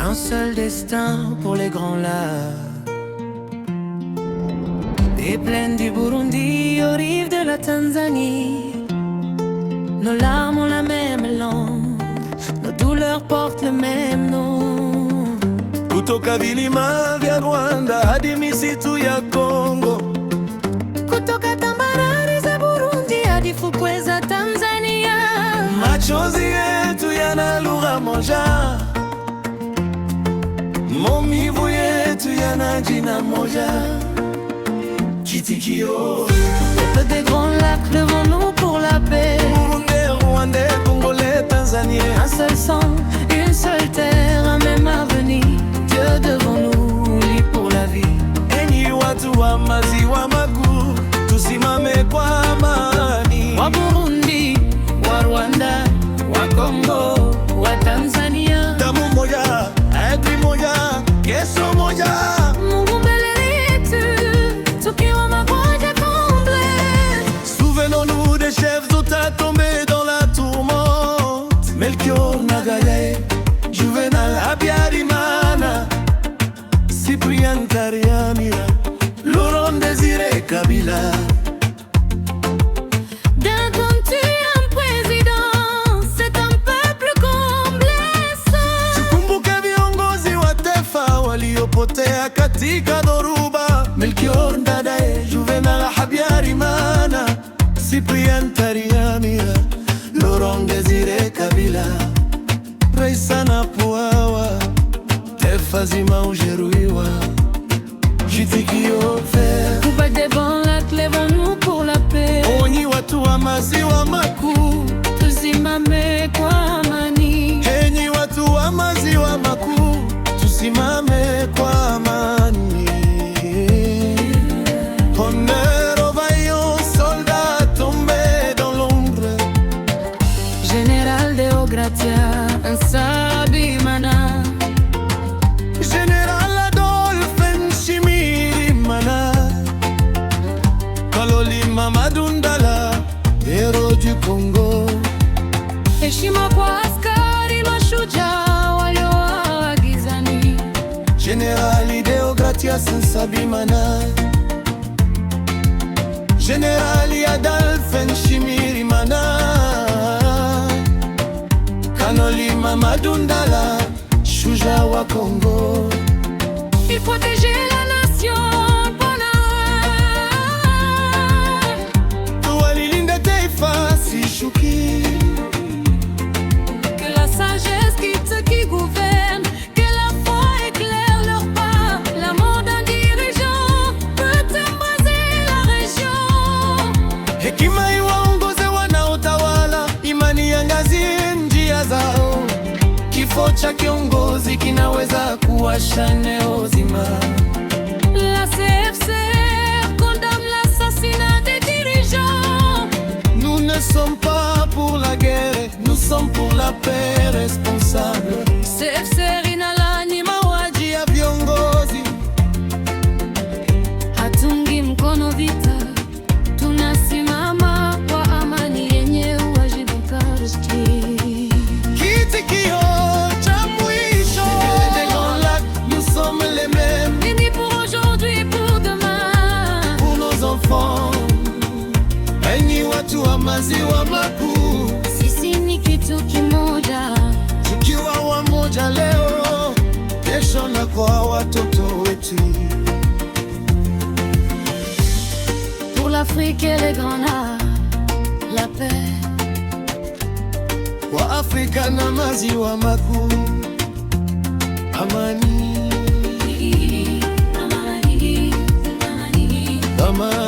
Un seul destin pour les grands lacs, des plaines du Burundi aux rives de la Tanzanie. Nos larmes ont la même langue, nos douleurs portent le même nom. Kutoka vilima vya Rwanda hadi misitu ya Kongo, kutoka tambarare za Burundi hadi fukwe za Tanzania. Machozi yetu yana lugha moja, maumivu yetu yana jina moja. Kitikio, le peuple des grands lacs, levons-nous pour la paix. Burundais, Rwandais, Congolais, Tanzaniens. Un seul sang, une seule terre, un même avenir. Dieu devant nous, lit pour la vie. Enyi watu wa maziwa makuu, tusimame kwa amani. Wa Burundi, wa Rwanda, wa Kongo, wa Tanzania. Damu moja, ardhi moja, kesho moja. Mungu mbele yetu, tukiwa mamoja komble. Souvenons-nous des chefs d'État tombés dans la tourmente. Melchior Ndadaye, Juvenal Habyarimana, Cyprien Ntaryamira, Laurent Désiré Kabila. D'un temps tu un président, c'est un peuple complaisant. Tukumbuke viongozi wa taifa waliopotea katika dhoruba. Melchior Ndadaye, Juvenal Habyarimana, Cyprien Ntaryamira, Laurent Désiré Kabila. Rais anapoawa, taifa zima hujeruhiwa. Kitikio vert, Coupe des bons lacs, levons-nous pour la paix. onyi watu wa maziwa makuu, Tusimame kwa amani. enyi watu wa maziwa makuu, tusimame kwa amani. Honneur aux vaillants soldats tombés dans l'ombre. Général Deogratia Nsabimana, Général Adolphe Nshimirimana, Kaloli Mamadou Ndala, héros du Congo. heshima kwa askari mashujaa waliowawa gizani. Général Deogratias Nsabimana, Général Adolphe Nshimirimana, Kaloli Mamadou Ndala, shujaa wa Congo. Il protégeait la nation pendant Tuwalilinde taifa sishuki. que la sagesse quitte ceux qui gouvernent, que la foi éclaire leurs pas. L'amour d'un dirigeant peut embraser la région. Hekima iwaongoze wanaotawala, imani iangazie njia zao. Kifo cha kiongozi kinaweza kuwasha eneo zima. La CFCR condamne l'assassinat des dirigeants. Nous ne sommes pas pour la guerre, nous sommes pour la paix responsable. CFCR inalani mauaji Ya viongozi, hatungi mkono vita, tunasimama kwa amani yenye uwajibikaji. kitikio cha mwisho. Des grands lacs, nous sommes les mêmes. Unis pour aujourd'hui, pour demain. Pour nos enfants, enyi watu wa maziwa makuu, Sisi ni kitu kimoja. tukiwa wamoja leo, kesho na kwa watoto wetu. Pour l'Afrique et les grands lacs, la paix. Wa Afrika na maziwa makuu, amani, Amani, amani. amani.